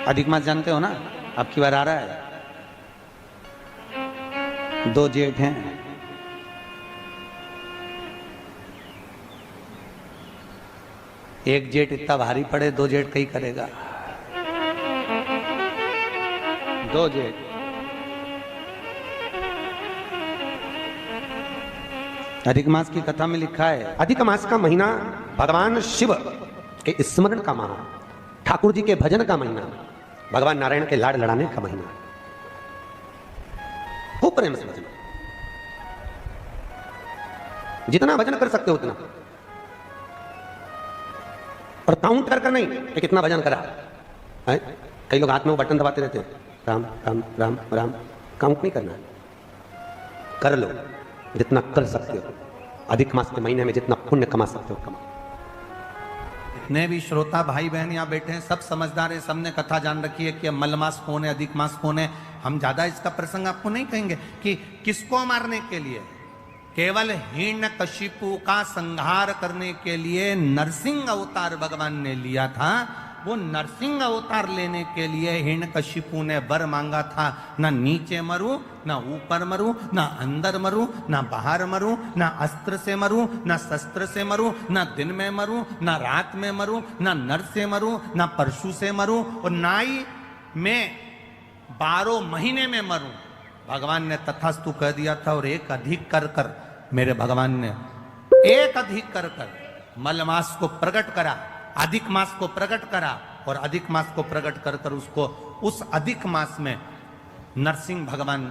अधिक मास जानते हो ना, अब की बार आ रहा है। 2 जेठ हैं, एक जेठ इतना भारी पड़े, 2 जेठ कहीं करेगा। 2 जेठ अधिक मास की कथा में लिखा है, अधिक मास का महीना भगवान शिव के स्मरण का माह, ठाकुर जी के भजन का महीना, भगवान नारायण के लाड़ लड़ाने का महीना। खूब प्रेम से भजन, जितना भजन कर सकते हो उतना, और काउंट कर नहीं कि कितना भजन करा है। कई लोग हाथ में वो बटन दबाते रहते हैं, राम राम राम राम। काउंट नहीं करना, कर लो जितना कर सकते हो। अधिक मास के महीने में जितना पुण्य कमा सकते हो कमा। जितने भी श्रोता भाई बहन यहाँ बैठे हैं सब समझदार है, सबने कथा जान रखी है कि मल मास कौन है, अधिक मास कौन है। हम ज्यादा इसका प्रसंग आपको नहीं कहेंगे कि किसको मारने के लिए, केवल हिरण्यकशिपु का संहार करने के लिए नरसिंह अवतार भगवान ने लिया था। वो नरसिंह अवतार लेने के लिए हिरण्यकशिपु ने वर मांगा था, ना नीचे मरूं, ना ऊपर मरूं, ना अंदर मरूं, ना बाहर मरूं, ना अस्त्र से मरूं, ना शस्त्र से मरूं, ना दिन में मरूं, ना रात में मरूं, ना नर से मरूं, ना परशु से मरूं, और ना ही मैं 12 महीने में मरूं। भगवान ने तथास्तु कह दिया था। और एक अधिक कर कर मेरे भगवान ने एक अधिक कर कर मलमास को प्रकट करा, अधिक मास को प्रकट करा, और अधिक मास को प्रकट कर कर उसको उस अधिक मास में नरसिंह भगवान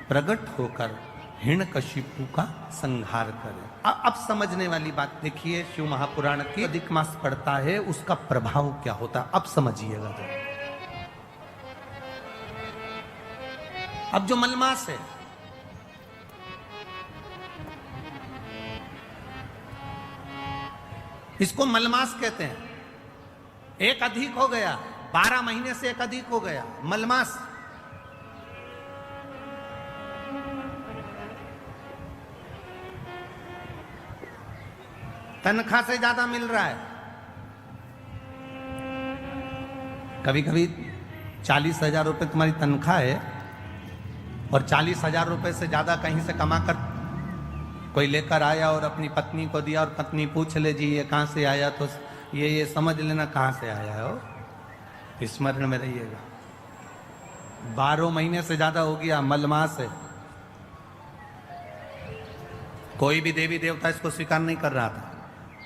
प्रकट होकर हिरण्यकशिपु का संहार करे। अब समझने वाली बात देखिए, शिव महापुराण की अधिक मास पड़ता है उसका प्रभाव क्या होता है, अब समझिएगा। अब जो मलमास है, इसको मलमास कहते हैं। एक अधिक हो गया, 12 महीने से एक अधिक हो गया मलमास। तनख्वाह से ज्यादा मिल रहा है। कभी कभी 40,000 रुपए तुम्हारी तनख्वाह है और 40,000 रुपए से ज्यादा कहीं से कमा कर कोई लेकर आया और अपनी पत्नी को दिया, और पत्नी पूछ ले जी ये कहां से आया, तो ये समझ लेना कहां से आया हो, स्मरण में रहिएगा। 12 महीने से ज्यादा हो गया मलमास है। कोई भी देवी देवता इसको स्वीकार नहीं कर रहा था।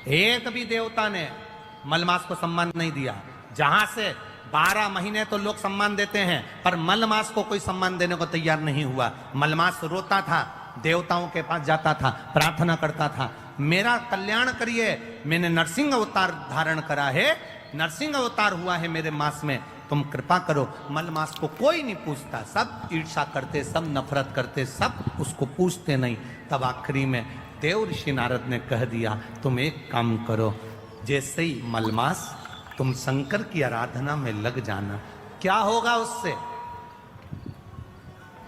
एक भी देवता ने मलमास को सम्मान नहीं दिया। जहां से 12 महीने तो लोग सम्मान देते हैं, पर मलमास को कोई सम्मान देने को तैयार नहीं हुआ। मलमास रोता था, देवताओं के पास जाता था, प्रार्थना करता था, मेरा कल्याण करिए, मैंने नरसिंह अवतार धारण करा है, नरसिंह अवतार हुआ है मेरे मास में, तुम कृपा करो। मलमास को कोई नहीं पूछता, सब ईर्ष्या करते, सब नफरत करते, सब उसको पूछते नहीं। तब आखिरी में देव ऋषि नारद ने कह दिया, तुम एक काम करो, जैसे ही मलमास तुम शंकर की आराधना में लग जाना। क्या होगा उससे?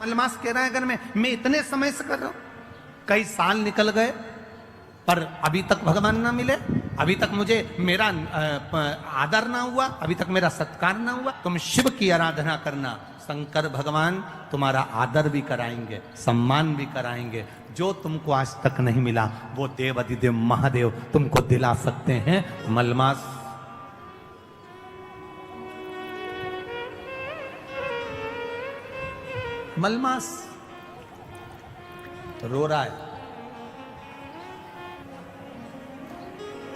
मलमास कह रहा है, अगर मैं इतने समय से कर रहा हूं, कई साल निकल गए पर अभी तक भगवान ना मिले, अभी तक मुझे मेरा आदर ना हुआ, अभी तक मेरा सत्कार ना हुआ। तुम शिव की आराधना करना, शंकर भगवान तुम्हारा आदर भी कराएंगे, सम्मान भी कराएंगे। जो तुमको आज तक नहीं मिला वो देव अधिदेव महादेव तुमको दिला सकते हैं। मलमास मलमास रो रहा है।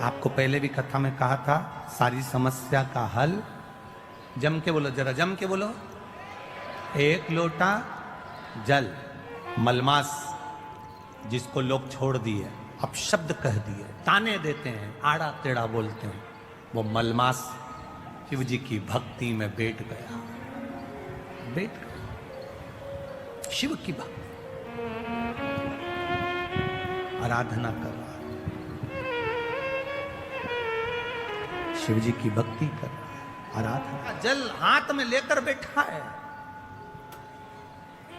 आपको पहले भी कथा में कहा था, सारी समस्या का हल, जम के बोलो, जरा जम के बोलो, 1 लोटा जल। मलमास जिसको लोग छोड़ दिए, अब शब्द कह दिए, ताने देते हैं, आड़ा टेढ़ा बोलते हैं, वो मलमास शिव जी की भक्ति में बैठ गया, बैठ गया शिव की भक्ति, आराधना कर रहा है, शिव जी की भक्ति कर रहा है, आराधना, जल हाथ में लेकर बैठा है,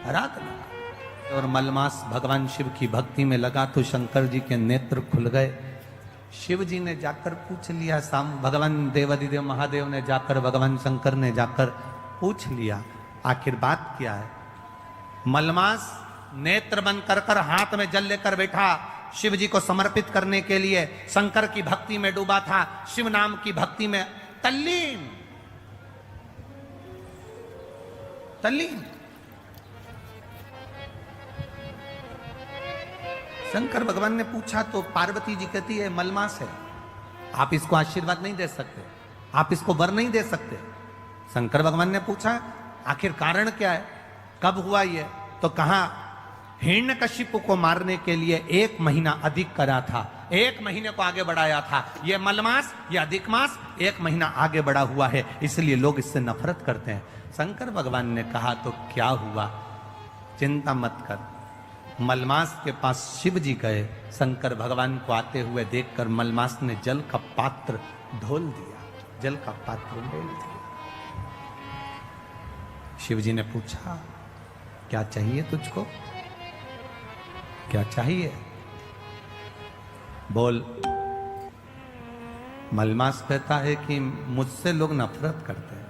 आराधना। और मलमास भगवान शिव की भक्ति में लगा तो शंकर जी के नेत्र खुल गए शिव जी ने जाकर पूछ लिया, भगवान देवाधिदेव महादेव ने जाकर, भगवान शंकर ने जाकर पूछ लिया, आखिर बात क्या है। मलमास नेत्र बंद कर कर हाथ में जल लेकर बैठा, शिव जी को समर्पित करने के लिए शंकर की भक्ति में डूबा था, शिव नाम की भक्ति में तल्लीन तल्लीन। शंकर भगवान ने पूछा तो पार्वती जी कहती है मलमास है, आप इसको आशीर्वाद नहीं दे सकते, आप इसको वर नहीं दे सकते। शंकर भगवान ने पूछा आखिर कारण क्या है, कब हुआ ये, तो कहा हिरण्यकशिपु को मारने के लिए 1 महीना अधिक करा था, 1 महीने को आगे बढ़ाया था। ये मलमास, ये अधिक मास 1 महीना आगे बढ़ा हुआ है, इसलिए लोग इससे नफरत करते हैं। शंकर भगवान ने कहा तो क्या हुआ, चिंता मत कर। मलमास के पास शिव जी गए, शंकर भगवान को आते हुए देखकर मलमास ने जल का पात्र ढोल दिया, जल का पात्र ढोल दिया। शिव जी ने पूछा क्या चाहिए तुझको, क्या चाहिए, बोल। मलमास कहता है कि मुझसे लोग नफरत करते हैं।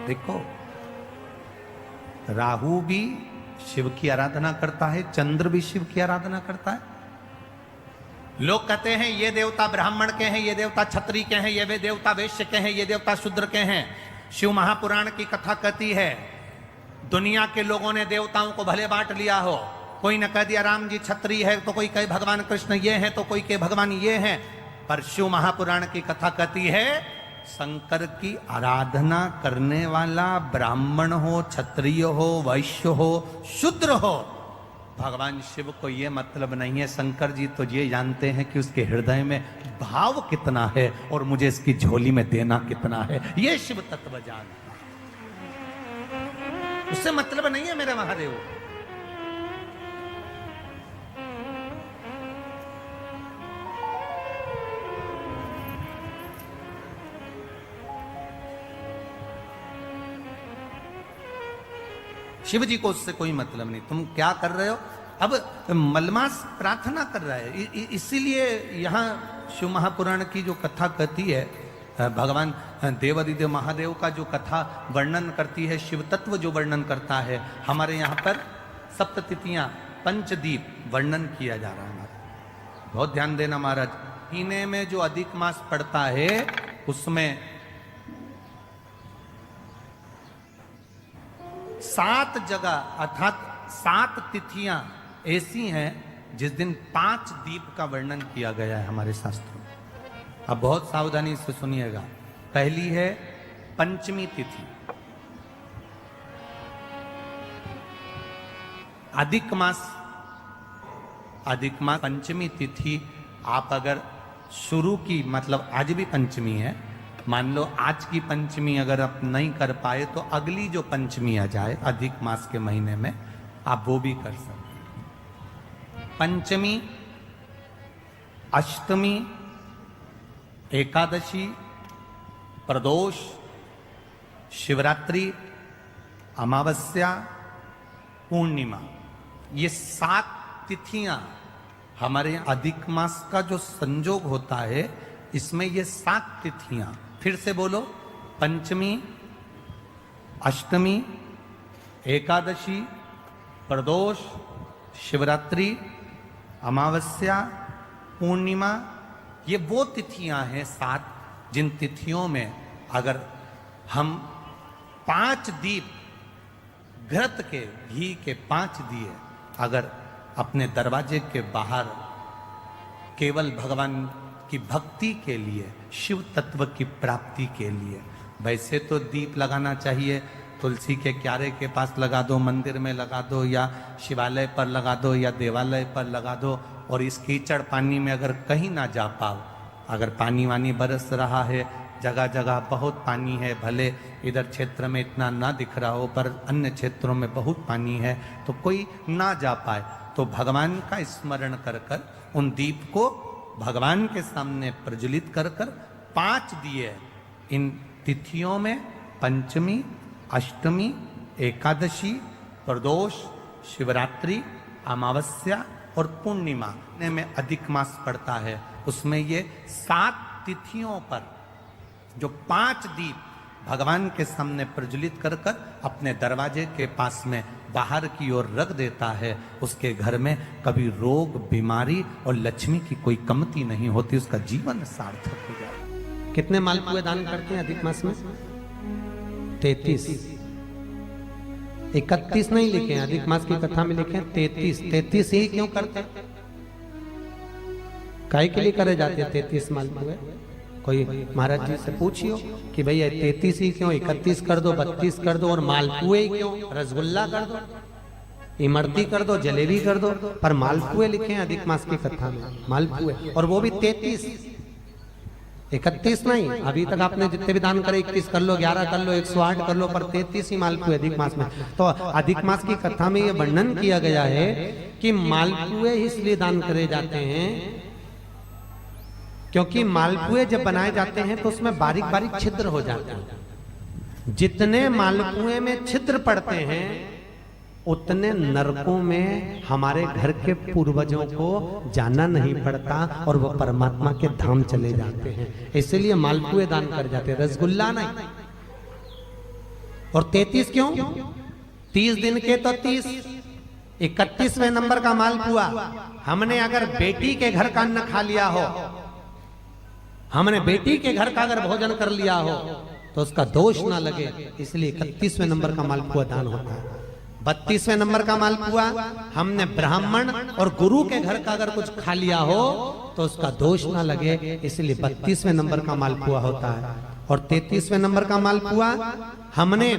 देखो, राहु भी शिव की आराधना करता है, चंद्र भी शिव की आराधना करता है। लोग कहते हैं ये देवता ब्राह्मण के हैं, ये देवता क्षत्रिय के हैं, ये वे देवता वैश्य के हैं, ये देवता शूद्र के हैं। शिव महापुराण की कथा कहती है दुनिया के लोगों ने देवताओं को भले बांट लिया हो, कोई ने कह दिया राम जी क्षत्रिय है, तो कोई कहे भगवान कृष्ण ये है, तो कोई कहे भगवान ये है। पर शिव महापुराण की कथा कहती है शंकर की आराधना करने वाला ब्राह्मण हो, क्षत्रिय हो, वैश्य हो, शूद्र हो, भगवान शिव को यह मतलब नहीं है। शंकर जी तो ये जानते हैं कि उसके हृदय में भाव कितना है और मुझे इसकी झोली में देना कितना है, ये शिव तत्व जानता है। उससे मतलब नहीं है मेरे महादेव। शिव जी को उससे कोई मतलब नहीं, तुम क्या कर रहे हो। अब मलमास प्रार्थना कर रहा है, इसीलिए यहाँ शिव महापुराण की जो कथा कहती है, भगवान देवाधिदेव महादेव का जो कथा वर्णन करती है, शिव तत्व जो वर्णन करता है, हमारे यहाँ पर सप्ततिथियां पंचदीप वर्णन किया जा रहा है। हमारा बहुत ध्यान देना महाराज, महीने में जो अधिक मास पड़ता है उसमें 7 जगह अर्थात 7 तिथियां ऐसी हैं जिस दिन 5 दीप का वर्णन किया गया है हमारे शास्त्रों में। अब बहुत सावधानी से सुनिएगा। पहली है पंचमी तिथि, अधिक मास पंचमी तिथि। आप अगर शुरू की, मतलब आज भी पंचमी है, मान लो आज की पंचमी अगर आप नहीं कर पाए तो अगली जो पंचमी आ जाए अधिक मास के महीने में, आप वो भी कर सकते हैं। पंचमी, अष्टमी, एकादशी, प्रदोष, शिवरात्रि, अमावस्या, पूर्णिमा, ये 7 तिथियां हमारे अधिक मास का जो संजोग होता है, इसमें ये 7 तिथियां, फिर से बोलो, पंचमी, अष्टमी, एकादशी, प्रदोष, शिवरात्रि, अमावस्या, पूर्णिमा, ये वो तिथियां हैं 7 जिन तिथियों में अगर हम 5 दीप घृत के, घी के 5 दिए अगर अपने दरवाजे के बाहर केवल भगवान की भक्ति के लिए, शिव तत्व की प्राप्ति के लिए, वैसे तो दीप लगाना चाहिए, तुलसी के क्यारे के पास लगा दो, मंदिर में लगा दो, या शिवालय पर लगा दो, या देवालय पर लगा दो। और इस कीचड़ पानी में अगर कहीं ना जा पाओ, अगर पानी वानी बरस रहा है, जगह जगह बहुत पानी है, भले इधर क्षेत्र में इतना ना दिख रहा हो पर अन्य क्षेत्रों में बहुत पानी है, तो कोई ना जा पाए तो भगवान का स्मरण कर कर उन दीप को भगवान के सामने प्रज्वलित कर कर 5 दिए इन तिथियों में, पंचमी, अष्टमी, एकादशी, प्रदोष, शिवरात्रि, अमावस्या और पूर्णिमा में अधिक मास पड़ता है। उसमें ये 7 तिथियों पर जो 5 दीप भगवान के सामने प्रज्वलित कर कर अपने दरवाजे के पास में बाहर की ओर रख देता है, उसके घर में कभी रोग, बीमारी और लक्ष्मी की कोई कमती नहीं होती, उसका जीवन सार्थक हो जाए। कितने मालपुए दान करते हैं अधिक मास में? 33। 31 नहीं लिखे हैं, अधिक मास की कथा में लिखे हैं 33। 33 ही क्यों करते हैं? काहे के लिए करे जाते हैं 33 मालपुए? कोई महाराज जी से पूछियो कि भैया 33 ही क्यों, 31 कर दो, 32 कर दो, और मालपुए ही क्यों? रसगुल्ला कर दो, इमरती कर दो, जलेबी कर दो, पर मालपुए लिखे हैं अधिक मास की कथा में, मालपुए, और वो भी 33। 31 नहीं। अभी तक आपने जितने भी दान करे 21 कर लो, 11 कर लो, 108 कर लो, पर 33 ही मालपुए अधिक मास में। तो अधिक मास की कथा में यह वर्णन किया गया है कि मालपुए इसलिए दान करे जाते हैं क्योंकि मालपुए जब बनाए जाते हैं तो उसमें बारीक बारीक छिद्र हो जाते हैं। जितने मालपुए में छिद्र पड़ते हैं उतने नरकों में हमारे घर के पूर्वजों को जाना नहीं पड़ता और वो परमात्मा के धाम चले जाते हैं। इसलिए मालपुए दान कर जाते हैं, रसगुल्ला नहीं। और 33 क्यों? 30 दिन के तो 30, 31वें नंबर का मालपुआ। हमने अगर बेटी के घर का अन्न खा लिया हो, हमने बेटी के घर का अगर भोजन कर लिया हो तो उसका दोष ना लगे, इसलिए 31वें नंबर का मालपुआ दान होता है। 32वें नंबर का मालपुआ हमने ब्राह्मण और गुरु के घर का अगर कुछ खा लिया हो तो उसका दोष ना लगे, इसलिए 32वें नंबर का मालपुआ होता है। और 33वें नंबर का मालपुआ हमने